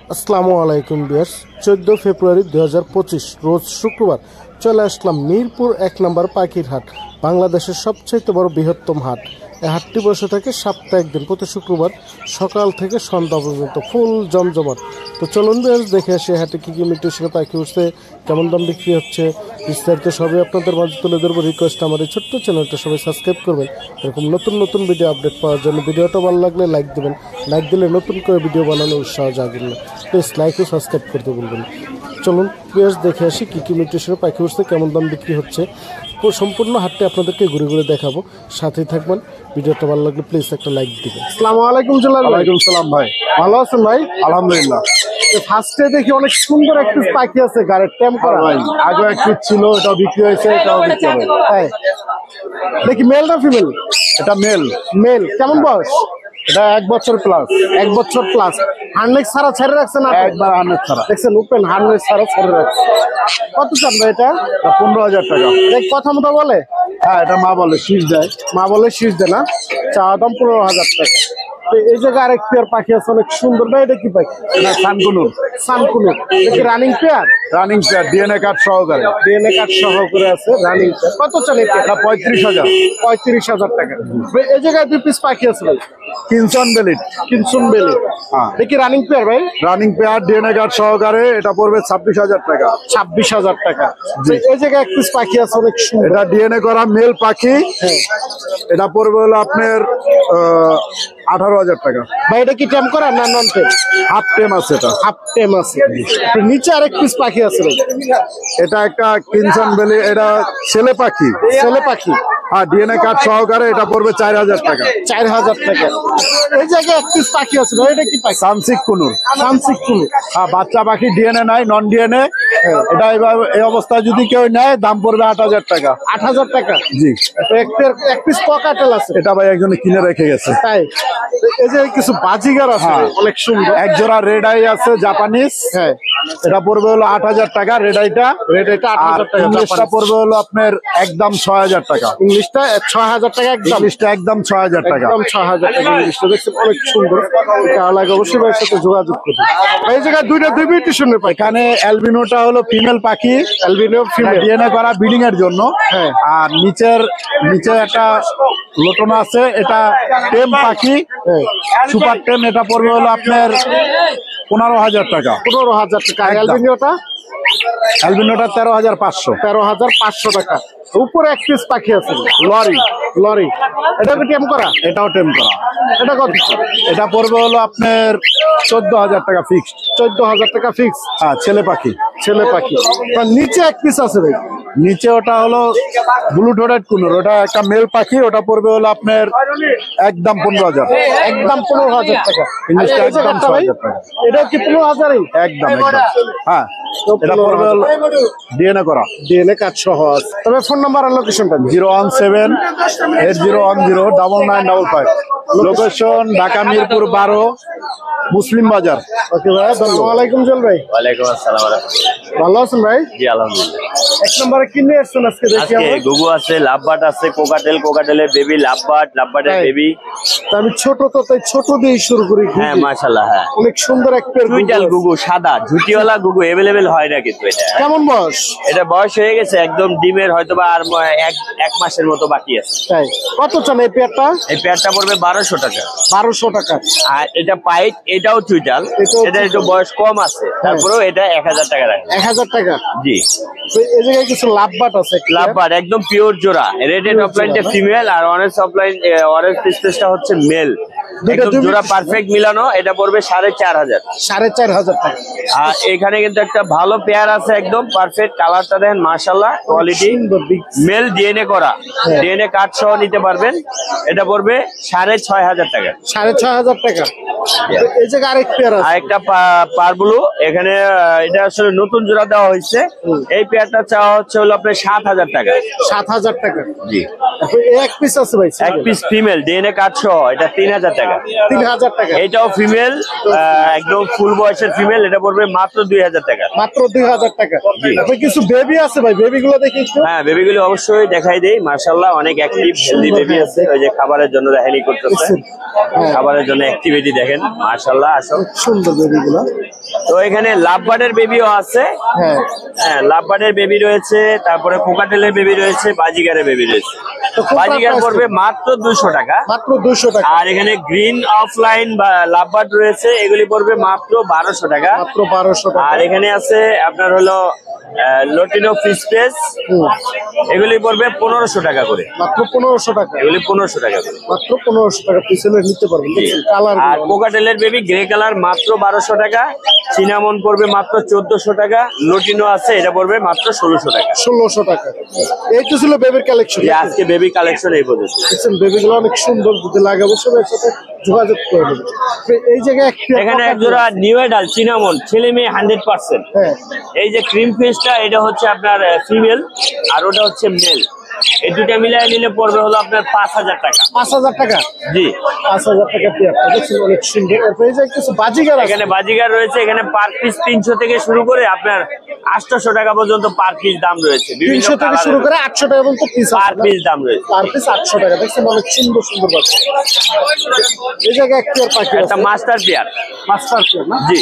আসসালামু আলাইকুম ভিউয়ার্স, 14 ফেব্রুয়ারি 2025 রোজ শুক্রবার চলে আসলাম মিরপুর 1 নম্বর পাখির হাট, বাংলাদেশের সবচেয়ে বড় বৃহত্তম হাট। এই হাটটি বসে থাকে সপ্তাহে একদিন, প্রতি শুক্রবার সকাল থেকে সন্ধ্যা পর্যন্ত ফুল জমজমাট। তো চলুন ভিউয়ার্স দেখে আসি হাটে কী কী মিউটেশনে পাখি উঠছে, কেমন দাম বিক্রি হচ্ছে, বিস্তারিত সবই আপনাদের মাঝে তুলে ধরবো। রিকোয়েস্ট আমার এই ছোট্ট চ্যানেলটা সবাই সাবস্ক্রাইব করবেন এরকম নতুন নতুন ভিডিও আপডেট পাওয়ার জন্য। ভিডিওটা ভালো লাগলে লাইক দেবেন, লাইক দিলে নতুন করে ভিডিও বানানোর উৎসাহ জাগবে না। প্লিজ লাইক ও সাবস্ক্রাইব করতে বলবেন। চলুন ভিউয়ার্স দেখে আসি কী কী মিউটেশনে পাখি উঠছে, কেমন দাম বিক্রি হচ্ছে। সম্পূর্ণ হাটটি আপনাদেরকে ঘুরে ঘুরে দেখাবো, সাথেই থাকবেন। ভিডিওটা ভালো লাগলে প্লিজ একটা লাইক দিবেন। আসসালামু আলাইকুম জুলাল ভাই। ওয়ালাইকুম সালাম ভাই, ভালো আছেন ভাই? আলহামদুলিল্লাহ। ফার্স্টে দেখি অনেক সুন্দর একটা পাখি আছে গাড়ির ট্যাম করা ভাই আগে একটু ছিল, এটাও বিক্রি হয়েছে, এটাও বিক্রি হবে। তাই দেখি মেল না ফিমেল? এটা মেল। মেল। কেমন বয়স? এটা 1 বছর প্লাস। 1 বছর প্লাস। হার্নেক ছাড়া ছেড়ে রাখছেন? একবার হান্ড্রেড ছাড়া দেখছেন, ওপেন হার্নেক ছাড়া ছেড়ে রাখছে। কত চান ভাই এটা? 15,000 টাকা। দেখ কথা মতো বলে? হ্যাঁ, এটা মা বলে শীষ দেয়। মা বলে শীষ দেয় না? চাওয়া দাম 15,000 টাকা। তো এই জায়গায় আরেক পেয়ার পাখি আছে অনেক সুন্দর ভাই, এটা কি পাখি? এটা সানকুনুর। সানকুনুর। দেখি running pair? Running pair, DNA card সহকারে। ডিএনএ কার্ড সহকারে আছে, রানিং পেয়ার। কত চান এটা? 35,000। 35,000 টাকা। ভাই এই জায়গায় 2 পিস পাখি আছে ভাই, কিনসন বেলিট। কিনসুন বেলি। হ্যাঁ, দেখি রানিং পেয়ার ভাই? রানিং পেয়ার, ডিএনএ কার্ড সহকারে। এটা পড়বে 26,000 টাকা। 26,000 টাকা। এই জায়গায় 1 পিস পাখি আছে অনেক সুন্দর। এটা ডিএনএ করা মেল পাখি। হ্যাঁ। এটা পড়বে হলো আপনার 18,000 টাকা। ভাই এটা কি টেম করা না নন টেম? হাফ টেম আছে এটা। হাফ টেম আছে। নিচে আরেক পিস পাখি আছে ভাই, এটা একটা কিনসন বেলি, এটা ছেলে পাখি। ছেলে পাখি। হ্যাঁ, ডিএনএ কার্ড সহকারে। এটা পড়বে 4,000 টাকা। 4,000 টাকা। এই জায়গায় 1 পিস পাখি আছে ভাই, এটা কি পাখি? সানসিক কুনুর। সানসিক কুনুর। হ্যাঁ, বাচ্চা পাখি, ডিএনএ নাই, নন ডিএনএ। এটা এভাবে এই অবস্থায় যদি কেউ নেয় দাম পড়বে 8,000 টাকা। 8,000 টাকা। জি। এক পিস ককাটেল আছে। এটা ভাই একজনে কিনে রেখে গেছে। তাই এই যে কিছু বাজিগার আছে অনেক সুন্দর। এক জোড়া রেড আই আছে জাপানিজ। হ্যাঁ, এটা পড়বে হলো 8,000 টাকা রেড আইটা। রেড এটা 8,000 টাকা। ইংলিশটা পড়বে হলো আপনার একদম 6,000 টাকা। ইংলিশটা 6,000 টাকা একদম। ইংলিশটা একদম 6,000 টাকা। একদম 6,000 টাকা ইংলিশটা। দেখছেন অনেক সুন্দর। কার লাগে অবশ্যই ভাইয়ের সাথে যোগাযোগ করুন। এই জায়গায় দুই মিউটেশনের পাখি। এখানে অ্যালবিনোটা হলো ফিমেল পাখি, অ্যালবিনো ফিমেল, ডিএনএ করা ব্রিডিং এর জন্য। হ্যাঁ। আর নিচে একটা লোটনা আছে, এটা টেম পাখি, সুপার টেম। এটা পড়বে হলো আপনার 15,000 টাকা। 15,000 টাকা। অ্যালবিনোটা? অ্যালবিনোটা 13,500। 13,500 টাকা। উপরে 1 পিস পাখি আছে লরি। লরি। এটা কি টেম করা? এটাও টেম করা। এটা কত? এটা পড়বে হলো আপনার 14,000 টাকা ফিক্সড। 14,000 টাকা ফিক্স। হ্যাঁ, ছেলে পাখি। ছেলে পাখি। তার নিচে 1 পিস আছে ভাই, নিচে ওটা হলো ব্লু ঠোঁটেড কুনুর, ওটা একটা মেল পাখি। ওটা পড়বে হলো আপনার একদম 15,000। একদম 15,000 টাকা। ইংলিশটা একদম 6,000 টাকা। এটা কি 15,000? একদম। হ্যাঁ, এটা পড়বে হলো ডিএনএ করা, ডিএনএ কার্ড সহ আছে। তবে ফোন নাম্বার আর লোকেশনটা 01780109955। লোকেশন ঢাকা মিরপুর 12 মুসলিম বাজার। ওকে ভাই, আসসালামু আলাইকুম জল ভাই। ওয়ালাইকুম আসসালাম। ভালো আছেন ভাই? জি আলহামদুলিল্লাহ। 1 নম্বরে কি নিয়ে আসছেন আজকে দেখি আজকে আমরা? গুগু আছে, লাভবাট আছে, কোকাটেলের বেবি, লাভবাটের তাই? বেবি। তা আমি ছোট তো তাই ছোট দিয়ে শুরু করি। হ্যাঁ মাশাআল্লাহ। হ্যাঁ, অনেক সুন্দর এক পেয়ার টুইটাল গুগু, সাদা ঝুটিওয়ালা গুগু अवेलेबल হয় না কিন্তু এটা। কেমন বয়স? এটা বয়স হয়ে গেছে একদম, ডিমের হয়তোবা আর এক মাসের মতো বাকি আছে। তাই কত চান এই পেয়ারটা? এই পেয়ারটা পড়বে 1200 টাকা। 1200 টাকা। আর এটা পাইট, এটাও টুইটাল, এটা একটু বয়স কম আছে, তারপরেও এটা 1000 টাকা রাখবে। 1000 টাকা। জি। তো এই জায়গায় কিছু লাভবাট আছে। লাভবাট একদম পিওর জোড়া, রেডেড অফলাইনটা ফিমেল আর অরেঞ্জ পিসটা হচ্ছে মেল। একদম জোড়া পারফেক্ট মিলানো। এটা পড়বে 4,500। 4,500 টাকা। আর এখানে কিন্তু একটা ভালো পেয়ার আছে, একদম পারফেক্ট। কালারটা দেখেন মাশাআল্লাহ, কোয়ালিটি মেল, ডিএনএ করা, ডিএনএ কার্ড সহ নিতে পারবেন। এটা পড়বে 6,500 টাকা। 6,500 টাকা। এই জায়গায় আরেক পেয়ার আছে, আরেকটা পারবুলু। এখানে এটা আসলে নতুন জোড়া দেওয়া হয়েছে। এই পেয়ারটা চাওয়া হচ্ছে হলো আপনার 7,000 টাকা। 7,000 টাকা। জি। এক পিস আছে ভাই, এক পিস ফিমেল, ডিএনএ কার্ড সহ, এটা 3,000 টাকা। 3,000 টাকা। এটাও ফিমেল, একদম ফুল বয়সের ফিমেল। এটা পড়বে মাত্র 2,000 টাকা। মাত্র 2,000 টাকা। তারপরে কিছু বেবি আছে ভাই, বেবি গুলো দেখি একটু। হ্যাঁ, বেবিগুলো অবশ্যই দেখাই দেই। মাশাআল্লাহ, অনেক অ্যাক্টিভ হেলদি বেবি আছে। ওই যে খাবারের জন্য দেখানি করতেছে, খাবারের জন্য অ্যাক্টিভিটি দেখেন মাশাআল্লাহ। আসল সুন্দর বেবি গুলো। তো এখানে লাভবার্ডের বেবিও আছে। হ্যাঁ হ্যাঁ, লাভবার্ডের বেবি রয়েছে, তারপরে কোকাটেলের বেবি রয়েছে, বাজিগারের বেবি রয়েছে। তো কোনটা বাজিগার price পড়বে মাত্র 200 টাকা। মাত্র 200 টাকা। আর এখানে গ্রিন অফলাইন বা লাভবার্ড রয়েছে, এগুলি পড়বে মাত্র 1200 টাকা। মাত্র 1200 টাকা। আর এখানে আছে আপনার হলো লটিনো ফিসপ্রেস, এগুলি পড়বে 1500 টাকা করে। মাত্র 1500 টাকা। এগুলি 1500 টাকা করে। মাত্র 1500 টাকা পিছনে নিতে পারবেন। কালার আর কোকাটেলের বেবি গ্রে কালার মাত্র 1200 টাকা। সিনামন পড়বে মাত্র 1400 টাকা। লটিনো আছে, এটা পড়বে মাত্র 1600 টাকা। 1600 টাকা। এই তো ছিল বেবির কালেকশন। আজকে বেবি কালেকশন এই পর্যন্ত। দেখছেন বেবিগুলো অনেক সুন্দর, যদি লাগে অবশ্যই এর সাথে যোগাযোগ করে নেবেন। এই জায়গায় এখানে এক জোড়া নিউ এডাল সিনামন, ছেলে মেয়ে 100%। হ্যাঁ এই যে ক্রিম ফিশটা, এটা হচ্ছে আপনার ফিমেল, আর ওটা হচ্ছে মেল। এই দুটা মিলাই নিলে পড়বে হলো আপনার 5000 টাকা। 5000 টাকা। জি, 5000 টাকা পেয়ার। দেখছেন অনেক সুন্দর। এরপর এই যে কিছু বাজিগার আছে। এখানে বাজিগার রয়েছে। এখানে পার পিস 300 থেকে শুরু করে আপনার 800 টাকা পর্যন্ত পার পিস দাম রয়েছে। 300 থেকে শুরু করে 800 টাকা পর্যন্ত পিস পার পিস দাম রয়েছে। পার পিস 800 টাকা। দেখছেন অনেক সুন্দর সুন্দর বাচ্চা। এই জায়গায় এক পেয়ার পাখি একটা আছে। Master pair. মাস্টার পেয়ার না? জি,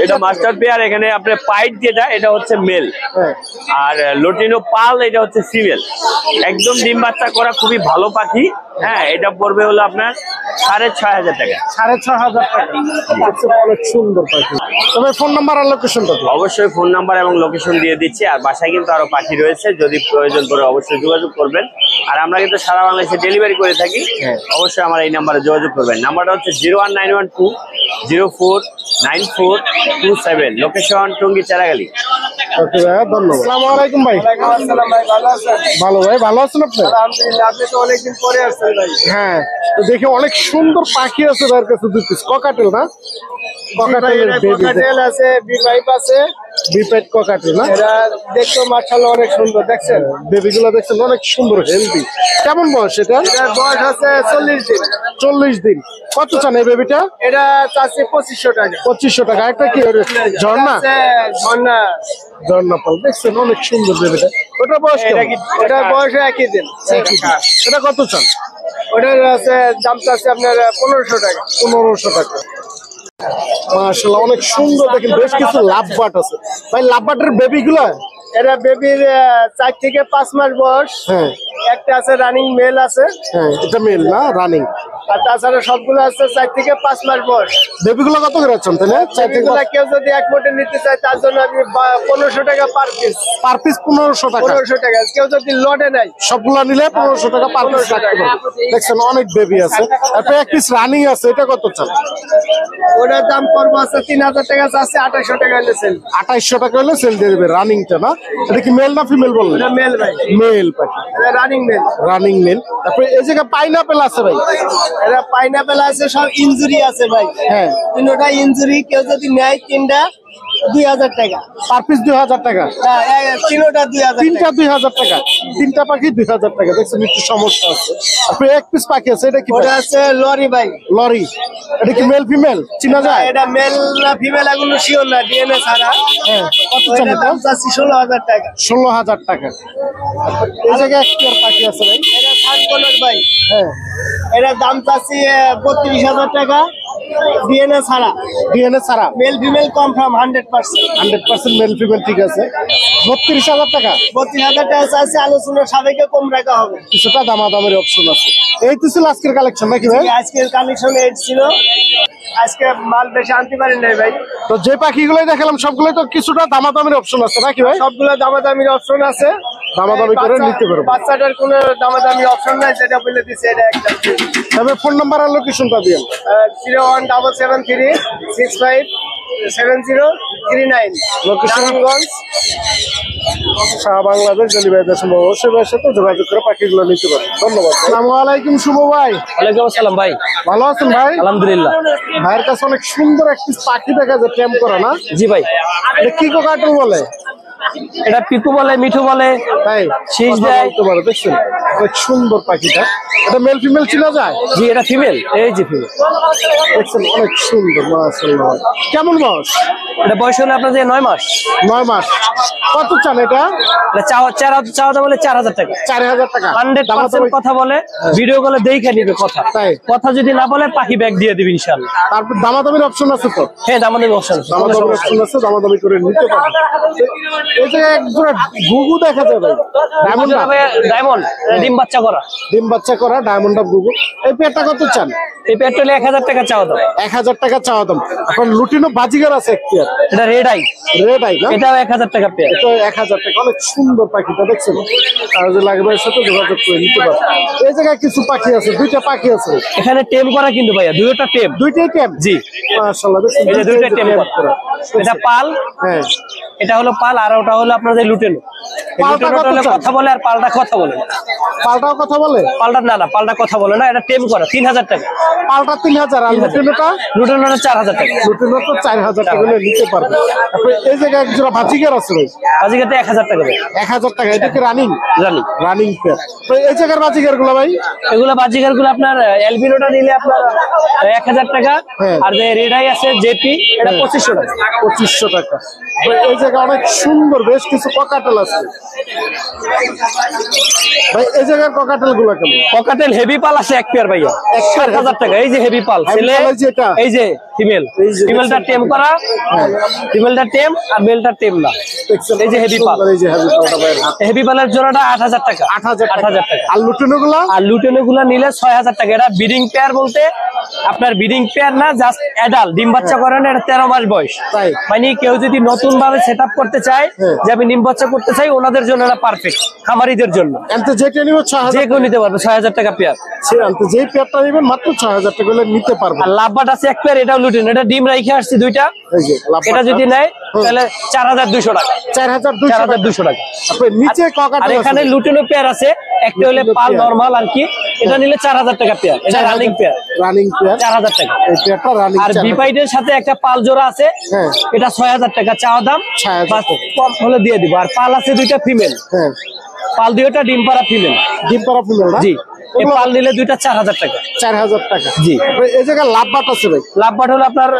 এটা মাস্টার পেয়ার। এখানে আপনার পাইট যেটা, এটা হচ্ছে মেল। হ্যাঁ আর লটিনো পাল, এটা হচ্ছে ফিমেল। একদম ডিম বাচ্চা করা খুবই ভালো পাখি। হ্যাঁ, এটা পড়বে হলো আপনার 6500 টাকা। 6500 টাকা। দেখছেন অনেক সুন্দর পাখি। তবে ফোন নাম্বার আর লোকেশনটা দিন। অবশ্যই ফোন নাম্বার এবং লোকেশন দিয়ে দিচ্ছি। আর বাসায় কিন্তু আরো পাখি রয়েছে, যদি প্রয়োজন পড়ে অবশ্যই যোগাযোগ করবেন। আর আমরা কিন্তু সারা বাংলাদেশে ডেলিভারি করে থাকি। অবশ্যই আমার এই নাম্বারে যোগাযোগ করবেন। নাম্বারটা হচ্ছে 01912049427। লোকেশন টঙ্গী চারাগালি। ওকে ভাই, ধন্যবাদ। আসসালামু আলাইকুম ভাই। ভালো ভাই, ভালো আছেন আপনি? আলহামদুলিল্লাহ, আপনি তো অনেকদিন পরে আসছেন ভাই। হ্যাঁ, তো দেখে অনেক সুন্দর পাখি আছে তার কাছে। দুই পিস ককাটেল না? ককাটেলের বেবি ককাটেল আছে, বিপাইপ আছে, বিপেট ককাটেল না? এরা দেখতে মাশাআল্লাহ অনেক সুন্দর। দেখছেন বেবিগুলো দেখছেন অনেক সুন্দর, হেলদি। কেমন বয়স এটা? এটার বয়স আছে 40 দিন। 40 দিন। কত চান এই বেবিটা? এটা চাচ্ছে 2500 টাকা। 2500 টাকা। একটা কি ঝর্ণা? আছে ঝর্ণা। ঝর্ণা পাল। দেখছেন অনেক সুন্দর বেবিটা। ওটা বয়স কেমন? এটার বয়স একই দিন। এটা কত চান? ওটার আছে দাম চাচ্ছে আপনার 1500 টাকা। 1500 টাকা। মাশাআল্লাহ অনেক সুন্দর। দেখেন বেশ কিছু লাভবাট আছে ভাই। লাভবাটের বেবি গুলা, এরা বেবির 4 থেকে 5 মাস বয়স। হ্যাঁ একটা আছে রানিং মেল আছে। হ্যাঁ, এটা মেল না, রানিং। আর তাছাড়া সবগুলো আছে 4 থেকে 5 মাস বয়স। বেবিগুলো কত করে আছেন তাহলে? 4 থেকে এগুলা কেউ যদি এক মোটে নিতে চায়, তার জন্য আমি 1500 টাকা পার পিস। পার পিস 1500 টাকা। 1500 টাকা। কেউ যদি লটে নাই, সবগুলা নিলে 1500 টাকা পার পিস রাখতে পারবে। দেখছেন অনেক বেবি আছে। তারপরে এক পিস রানিং আছে, এটা কত চান? ওটার দাম পড়বো আছে 3000 টাকা। চাচ্ছে 2800 টাকা নিয়েছেন। 2800 টাকা হলে সেল দিয়ে দেবে। রানিংটা না? এটা কি মেল না ফিমেল বললেন? এটা মেল ভাই, মেল পাখি, এটা রানিং মেল। Running male. তারপরে এই জায়গায় পাইনাপেল আছে ভাই। এটা পাইনাপেল আছে, সব ইনজুরি আছে ভাই। হ্যাঁ, তিনটা ইনজুরি। কেউ যদি নেয় তিনটা 2000 টাকা। পার পিস 2000 টাকা। হ্যাঁ, তিনটা 2000 তিনটা 2000 টাকা। তিনটা পাখি 2000 টাকা। দেখছেন একটু সমস্যা আছে। তারপরে এক পিস পাখি আছে, এটা কি? ওটা আছে লরি ভাই। লরি। এটা কি মেল ফিমেল চিনা যায়? এটা মেল না ফিমেল এগুলো শিওর না, ডিএনএ ছাড়া। হ্যাঁ, কত চান ওটার এটা? দাম চাচ্ছি 16000 টাকা। 16000 টাকা। এই জায়গায় এক পেয়ার পাখি আছে ভাই। এটা সানকোলার ভাই। হ্যাঁ, এটার দাম চাচ্ছি 32000 টাকা, ডিএনএ ছাড়া। ডিএনএ ছাড়া। Male female confirm 100%। 100% male female ঠিক আছে। 32000 টাকা। 32000 টাকা চাচ্ছি, আলোচনার সাপেক্ষে কম রাখা হবে। কিছুটা দামাদামের অপশন আছে। এই তো ছিল আজকের কালেকশন নাকি ভাই? আজকের কালেকশন এড ছিল। আজকে মাল বেশি আনতে পারি নাই ভাই। তো যে পাখিগুলোই দেখালাম সবগুলোই তো কিছুটা দামাদামের অপশন আছে নাকি ভাই? সবগুলো দামাদামির অপশন আছে। দামাদামি করে নিতে পারবো। বাচ্চাটার কোনো দামাদামির অপশন নাই, যেটা বলে দিচ্ছে এটা একটা। তবে ফোন নাম্বার আর লোকেশনটা দিন। 01773657039। লোকেশন নারায়ণগঞ্জ। শাহ বাংলাদেশ ডেলিভারি দেওয়ার সম্ভব। অবশ্যই ভাইয়ের সাথে যোগাযোগ করে পাখিগুলো নিতে পারবেন। ধন্যবাদ। আসসালামু আলাইকুম শুভ ভাই। ওয়ালাইকুম আসসালাম ভাই। ভালো আছেন ভাই? আলহামদুলিল্লাহ। ভাইয়ের কাছে অনেক সুন্দর একটি পাখি দেখা যায়, ট্যাম্প করা না? জি ভাই, এটা কি কোকাটেল বলে? এটা পিকু বলে, মিঠু বলে, তাই শীষ কথা দেয়। বলতে পারে। দেখছেন অনেক সুন্দর পাখিটা। এটা মেল ফিমেল ছিল যায়? জি এটা ফিমেল, এই যে ফিমেল। দেখছেন অনেক সুন্দর মাশাআল্লাহ। কেমন বয়স? এটা বয়স হলো আপনাদের 9 মাস। 9 মাস। কত চান এটা? এটা চাওয়া বলে 4000 টাকা। 4000 টাকা। 100% কথা বলে, ভিডিও কলে দেখে নিবে কথা। তাই? কথা যদি না বলে পাখি ব্যাগ দিয়ে দিবি ইনশাআল্লাহ। তারপর দামাদামির অপশন আছে তো? হ্যাঁ দামাদামি অপশন আছে। দামাদামির অপশন আছে, দামাদামি করে নিতে পারবেন। এই যে একজোড়া গুগু দেখা যায় ভাই, ডায়মন্ড। ডায়মন্ড ডিম বাচ্চা করা। ডিম বাচ্চা করা ডায়মন্ড অফ গুগু। এই পেয়ারটা কত চান? এই পেয়ারটা হলো 1000 টাকা চাওয়া দাম। 1000 টাকা চাওয়া দাম। এখন লুটিনো বাজিগার আছে এক পেয়ার, এটা রেড আই। রেড আই না? এটাও 1000 টাকা পেয়ার। এটা 1000 টাকা। অনেক সুন্দর পাখিটা দেখছেন। আর যে লাগবে এর সাথে যোগাযোগ করে নিতে পারবেন। এই জায়গায় কিছু পাখি আছে, দুইটা পাখি আছে এখানে টেম করা কিন্তু ভাইয়া, দুইটা টেম। দুইটাই টেম? জি মাশাআল্লাহ দেখছেন, এই যে দুইটা টেম করা। এটা পাল, হ্যাঁ এটা হলো পাল, আর ওটা হলো আপনাদের লুটেনো। পালটা কত লুটেনোটা চান? কথা বলে আর পালটা কথা বলে না। পালটাও কথা বলে? পালটা না, পালটা কথা বলে না, এটা টেম করা 3000 টাকা। পালটা 3000 আর লুটিনোটা? লুটেনোটা 4000 টাকা। লুটিনো তো 4000 টাকা হলে নিতে পারবেন। তারপরে এই জায়গায় একজোড়া বাজিগার আছে ভাই, আজকে 1000 টাকা দেয়। 1000 টাকা। এটা কি রানিং? জানি রানিং পেয়ার। তো এই জায়গার বাজিগার গুলো ভাই? এগুলো বাজিগার গুলো আপনার এলবিনোটা নিলে আপনার 1000 টাকা, হ্যাঁ। আর যে রেড আই আছে জেপি এটা 2500 টাকা। 2500 টাকা। তো এই জায়গায় অনেক সুন্দর বেশ কিছু ককাটেল আছে ভাই। এই জায়গার ককাটেল গুলো কেমন? পকাটেল হেভি পাল আছে এক পেয়ার ভাইয়া, 7000 টাকা। এই যে হেভি পাল ছেলে, পাল এই যে এটা? এই যে ফিমেল। এই যে ফিমেলটা টেম করা, ফিমেলটা টেম আর মেলটা টেম না। দেখছেন এই যে হেভি পাল, এই যে হেভি পালটা ভাই। হেভি পালের জোড়াটা 8000 টাকা। 8000 8000 টাকা। আর লুটিনো গুলো? আর লুটেনো গুলা নিলে 6000 টাকা। এটা ব্রিডিং পেয়ার বলতে আপনার ব্রিডিং পেয়ার না, জাস্ট অ্যাডাল্ট, ডিম বাচ্চা করে না। এটা 13 মাস বয়স। তাই? মানে কেউ যদি নতুন ভাবে সেট আপ করতে চায়, যে আমি ডিম বাচ্চা করতে চাই, ওনাদের জন্য এটা পারফেক্ট। খামারিদের জন্য এনতে যেটা নিব 6000 যে কেউ নিতে পারবে। 6000 টাকা পেয়ার। এনতে যেই পেয়ারটা নেবেন মাত্র 6000 টাকা হলে নিতে পারবেন। আর লাভবাট আছে এক পেয়ার, এটাও লুটেন। এটা ডিম রাইখে আসছে দুইটা। এই যে লাভবাট। এটা যদি নেয় তাহলে 4200 টাকা। 4200 টাকা। আপনি নিচে আর ককাটেল এখানে লুটেনো পেয়ার আছে, একটা হলে পাল নরমাল আর কি, এটা নিলে 4000 টাকা পেয়ার। এটা রানিং পেয়ার, রানিং পেয়ার 4000 টাকা। এই পেয়ারটা রানিং। আর বিপাইডের সাথে একটা পাল জোড়া আছে, হ্যাঁ। এটা 6000 টাকা চাওয়া দাম। 6000 বাস কম হলে দিয়ে দিব। আর পাল আছে দুইটা ফিমেল, হ্যাঁ পাল দুইটা ডিম পাড়া ফিমেল। ডিম পাড়া ফিমেল না? জি, এই পাল নিলে দুইটা 4000 টাকা। 4000 টাকা। জি। এই জায়গায় লাভবাট আছে ভাই? লাভবাট হলো আপনার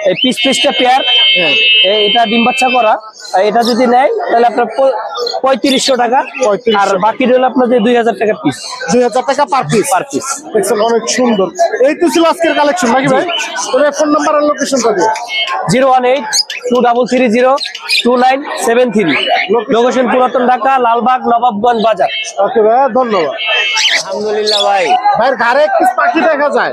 এই পিসটা পেয়ার, হ্যাঁ। এটা ডিম বাচ্চা করা। আর এটা যদি নেয় তাহলে আপনার 3500 টাকা। 3500 আর বাকি হলো আপনাদের 2000 টাকা পিস। 2000 টাকা পার পিস। দেখছেন অনেক সুন্দর। এই তো ছিল আজকের কালেকশন নাকি ভাই? তবে ফোন নাম্বার আর লোকেশনটা দিন। 018-2330-2973। লোকেশন পুরাতন ঢাকা, লালবাগ, নবাবগঞ্জ বাজার। ওকে ভাই, ধন্যবাদ। আলহামদুলিল্লাহ ভাই। ভাইয়ের ঘাড়ে এক পিস পাখি দেখা যায়।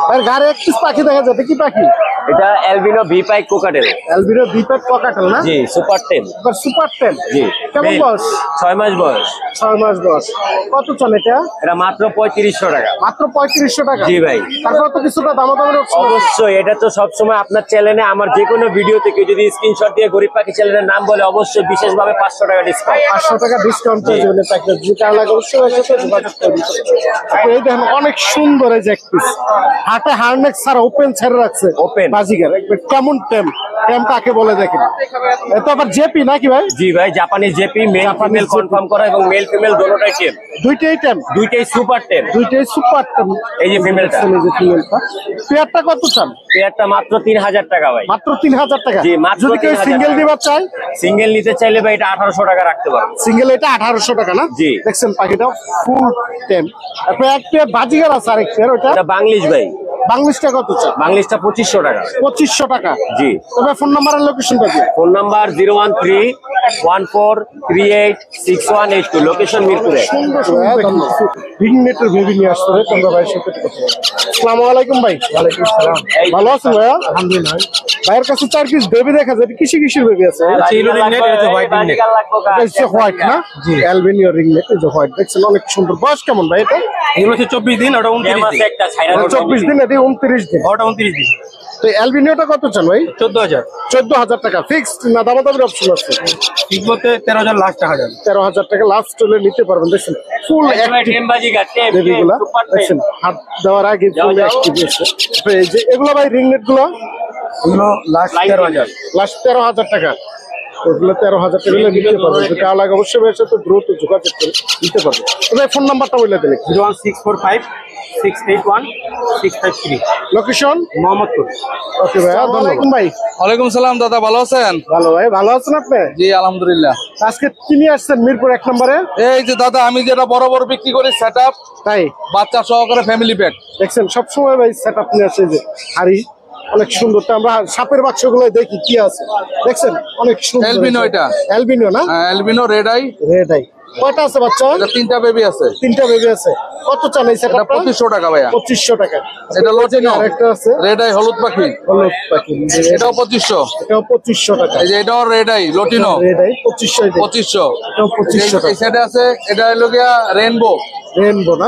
ভাইয়ের ঘাড়ে এক পিস পাখি দেখা যায়। এটা কি পাখি? এটা অ্যালবিনো ভিপাই কোকাটেল। অ্যালবিনো বিপেট ককাটেল না? জি, সুপার 10। সুপার 10। জি। কেমন বয়স? 6 মাস বয়স। 6 মাস বয়স। কত চল এটা? এটা মাত্র 3500 টাকা। মাত্র 3500 টাকা? জি ভাই। তারপর তো কিছুটা দামাদামের অপশন আছে। অবশ্যই, এটা তো সবসময় আপনার চ্যানেলে আমার যে কোনো ভিডিও থেকে যদি স্ক্রিনশট দিয়ে গরিব পাখি চ্যানেলের নাম বলে, অবশ্যই বিশেষভাবে 500 টাকা ডিসকাউন্ট। 500 টাকা ডিসকাউন্ট পেয়ে যাবেন এই প্যাকেজ। যে কার লাগে অবশ্যই এর সাথে যোগাযোগ করবেন। আপনি এই দেখেন অনেক সুন্দর এই যে এক পিস। হাতে হার্নেক ছাড়া ওপেন ছেড়ে রাখছে। Open। বাজিগার একবার কেমন টেম, টেম কাকে বলে দেখেন। এটা আবার জেপি নাকি ভাই? জি ভাই, Japanese JP, male female confirm করা এবং মেল ফিমেল দুটোটাই টেম। দুইটাই টেম? দুইটাই সুপার টেম। দুইটাই সুপার টেম। এই যে ফিমেলটা। এই যে ফিমেলটা। পেয়ারটা কত চান? পেয়ারটা মাত্র 3000 টাকা ভাই। মাত্র 3000 টাকা? জি, মাত্র যদি কেউ 3000 সিঙ্গেল টাকা। দিবার চায়? সিঙ্গেল নিতে চাইলে ভাই এটা 1800 টাকা রাখতে পারবো। সিঙ্গেল এটা 1800 টাকা না? জি। দেখছেন পাখিটা ফুল টেম। তারপরে এক পেয়ার বাজিগার আছে আরেক পেয়ার, ওটা এটা বাংলিশ ভাই। বাংলিশটা কত চান? বাংলিশটা 2500 টাকা। 2500 টাকা? জি। তবে ফোন নাম্বার আর লোকেশনটা দিন। ফোন নাম্বার 01314386182, লোকেশন মিরপুরে। সুন্দর সুন্দর ভিগনেটের বেবি নিয়ে আসতে হবে। তোমরা ভাইয়ের সাথে কথা বলো। আসসালামু আলাইকুম ভাই। ওয়ালাইকুম আসসালাম। ভালো আছেন ভাইয়া? আলহামদুলিল্লাহ। ভাইয়ের কাছে 4 পিস বেবি দেখা যায়। কিসে কিসের বেবি আছে? হোয়াইট না? জি, অ্যালবেনিও রিংনেট। এই যে হোয়াইট দেখছেন অনেক সুন্দর। বয়স কেমন ভাই এটা? এগুলো হচ্ছে 24 দিন, ওটা 29 দিন। 24 দিন, এটি 29 দিন। ওটা 29 দিন। তো অ্যালবিনিওটা কত চান ভাই? 14000। 14000 টাকা ফিক্সড না দামাদামির অপশন আছে? ঠিক বলতে 13000 লাস্ট টাকা যাবে। 13000 টাকা লাস্ট হলে নিতে পারবেন। দেখছেন ফুল অ্যাক্টিভ বেবিগুলা। দেখছেন হাত দেওয়ার আগে ফুল অ্যাক্টিভ আছে। এই যে এগুলো ভাই রিংনেট গুলো এগুলো লাস্ট 13000। লাস্ট 13000 টাকা। এগুলো 13,000 টাকা হলে নিতে পারবে। যদি কার লাগে অবশ্যই ভাইয়ের সাথে দ্রুত যোগাযোগ করে নিতে পারবে। ভাই ফোন নাম্বারটা বলে দিলে। 01645-681-653। লোকেশন মোহাম্মদপুর। ওকে ভাই, ধন্যবাদ ভাই। ওয়ালাইকুম সালাম দাদা, ভালো আছেন? ভালো ভাই, ভালো আছেন আপনি? জি আলহামদুলিল্লাহ। আজকে কিনে আসছেন মিরপুর 1 নম্বরে? এই যে দাদা, আমি যেটা বড় বড় বিক্রি করি সেট আপ, তাই বাচ্চা সহকারে ফ্যামিলি প্যাক। দেখছেন সবসময় ভাই সেট আপ নিয়ে আসে যে হাড়ি অনেক সুন্দর। তো আমরা সাপের বাক্সগুলো দেখি কি আছে, দেখছেন অনেক সুন্দর। অ্যালবিনো এটা? অ্যালবিনো না? Albino red eye. Red eye. কয়টা আছে বাচ্চা? এটা 3টা বেবি আছে। 3টা বেবি আছে। কত চান এই এটা সেটআপটা? 2500 টাকা ভাইয়া। 2500 টাকা। এটা লটিনো আরেকটা আছে রেড আই হলুদ পাখি, হলুদ পাখি, এটাও 2500। এটাও 2500 টাকা। এই যে এটাও রেড আই লটিনো, রেড আই 2500 টাকা। 2500। এটাও 2500 এই টাকা। সেটে আছে, এটা হলো গিয়া রেইনবো। রেইনবো না?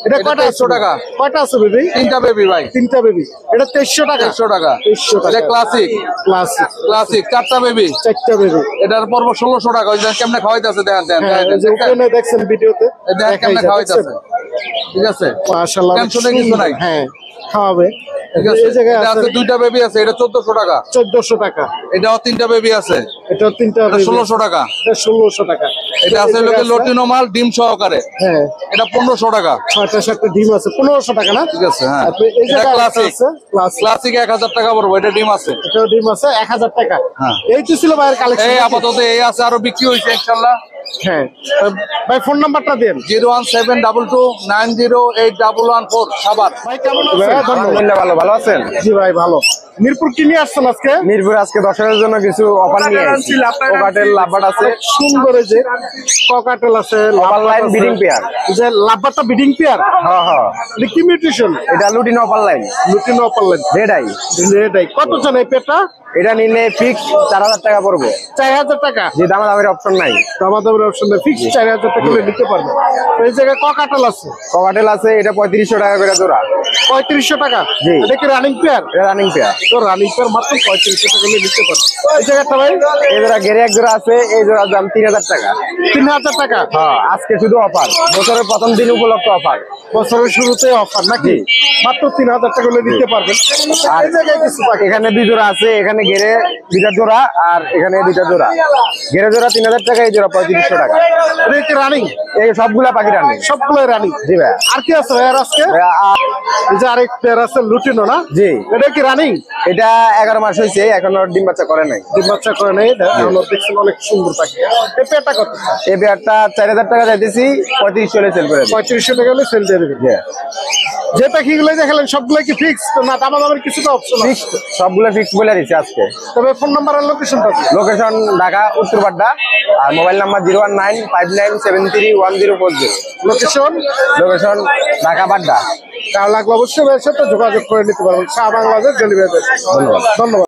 এটা এটা কয়টা 2300 টাকা। কয়টা আছে বেবি? 3টা বেবি ভাই। 3টা বেবি। এটা 2300 টাকা। 2300 টাকা। 2300 টাকা। এটা ক্লাসিক। ক্লাসিক। ক্লাসিক 4টা বেবি। 4টা বেবি। এটার পর্ব 1600 টাকা। ওই যে কেমনে খাওয়াইতেছে দেখেন দেখেন হ্যাঁ, এই যে উপরে দেখছেন ভিডিওতে দেখেন কেমনে খাওয়াইতেছে। ঠিক আছে, মাশাআল্লাহ, টেনশনের কিছু নাই। হ্যাঁ, খাওয়াবে। ঠিক আছে, এই জায়গায় এটা আছে আছে 2টা বেবি আছে, এটা 1400 টাকা। 1400 টাকা। এটাও 3টা বেবি আছে, এটা 3টা এটা 1600 টাকা। এটা 1600 টাকা। এটা আছে লোকে লটিনো মাল ডিম সহকারে, হ্যাঁ, এটা 1500 টাকা। 6টা 7টা ডিম আছে 1500 টাকা না? ঠিক আছে, হ্যাঁ। তারপরে এই এটা জায়গায় ক্লাসিক। আছে ক্লাসিক। ক্লাসিক 1000 টাকা পড়বে, এটা ডিম আছে। এটাও ডিম আছে 1000 টাকা। হ্যাঁ। এই তো ছিল ভাইয়ের কালেকশন। এই আপাতত এই আছে, আরো বিক্রি হয়েছে ইনশাআল্লাহ। হ্যাঁ, ভাই ফোন নাম্বারটা দেন। 01722910814 সাবার। ভাই কেমন আছেন? আলহামদুলিল্লাহ ভালো। ভালো আছেন? জি ভাই ভালো। মিরপুর কি নিয়ে আসছেন আজকে? মিরপুর আজকে দর্শকের জন্য কিছু অফার নিয়ে আসছি। কোকাটেল লাভবার্ড আছে, অনেক সুন্দর। এই যে ককাটেল আছে, ওভার লাইন ব্রিডিং পেয়ার। এই যে লাভবারটা ব্রিডিং পেয়ার। হ্যাঁ হ্যাঁ, এটা কি মিউটেশন? এটা lutino over line lutino upper line. Red eye. Red eye. কত চান এই পেয়ারটা? এটা নিলে ফিক্স 4000 টাকা পড়বো। 4000 টাকা। যে দামাদামের অপশন নাই। দামাদামের অপশন নেই, ফিক্স 4000 টাকা করে নিতে পারবে। তো এই জায়গায় ককাটেল আছে, কোকাটেল আছে, এটা 3500 টাকা করে জোড়া। 3500 টাকা। জি। এটা কি রানিং পেয়ার? এটা রানিং পেয়ার। তো রানিং পেয়ার মাত্র 3500 টাকা করে নিতে পারবে। এই জায়গাটা ভাই এই জোড়া গেরে এক জোড়া আছে, এই জোড়ার দাম 3000 টাকা। 3000 টাকা। হ্যাঁ, আজকে শুধু অফার, বছরের প্রথম দিন উপলক্ষে অফার। বছরের শুরুতে অফার নাকি? মাত্র 3000 টাকা করে নিতে পারবেন। আর এই জায়গায় কিছু পাখি। এখানে 2 জোড়া আছে, এখানে গেরে 2টা জোড়া আর এখানে 2টা জোড়া। গেরে জোড়া 3000 টাকা, এই জোড়া 3500 টাকা। এটা কি রানিং? এই সবগুলা পাখি রানিং। সবগুলো রানিং। জি ভাই। আর কি আছে ভাই আর আজকে? এই যে আরেক পেয়ার আছে লুটিনো না? জি। এটা কি রানিং? এটা 11 মাস হয়েছে, এখনো ডিম বাচ্চা করে নাই। ডিম বাচ্চা করে নেই। এখনো দেখছেন অনেক সুন্দর পাখি। এই পেয়ারটা কত? এই পেয়ারটা 4000 টাকা চাইতেছি, 3500 হলে সেল করে দিই। 3500 টাকা হলে সেল দিয়ে দেবেন। যে পাখিগুলো দেখালেন সবগুলো কি ফিক্স না দামাদামের কিছুটা অপশন আছে? ফিক্সড, সবগুলো ফিক্সড বলে দিচ্ছি আজকে। তবে ফোন নাম্বার আর লোকেশনটা কি? লোকেশন ঢাকা উত্তরপাড্ডা, আর mobile number 01959731040। Location location Dhaka Badda. Car লাগলে অবশ্যই ভাইয়ের সাথে যোগাযোগ করে নিতে পারবেন। শাহ বাংলাদেশ ডেলিভারি। ধন্যবাদ।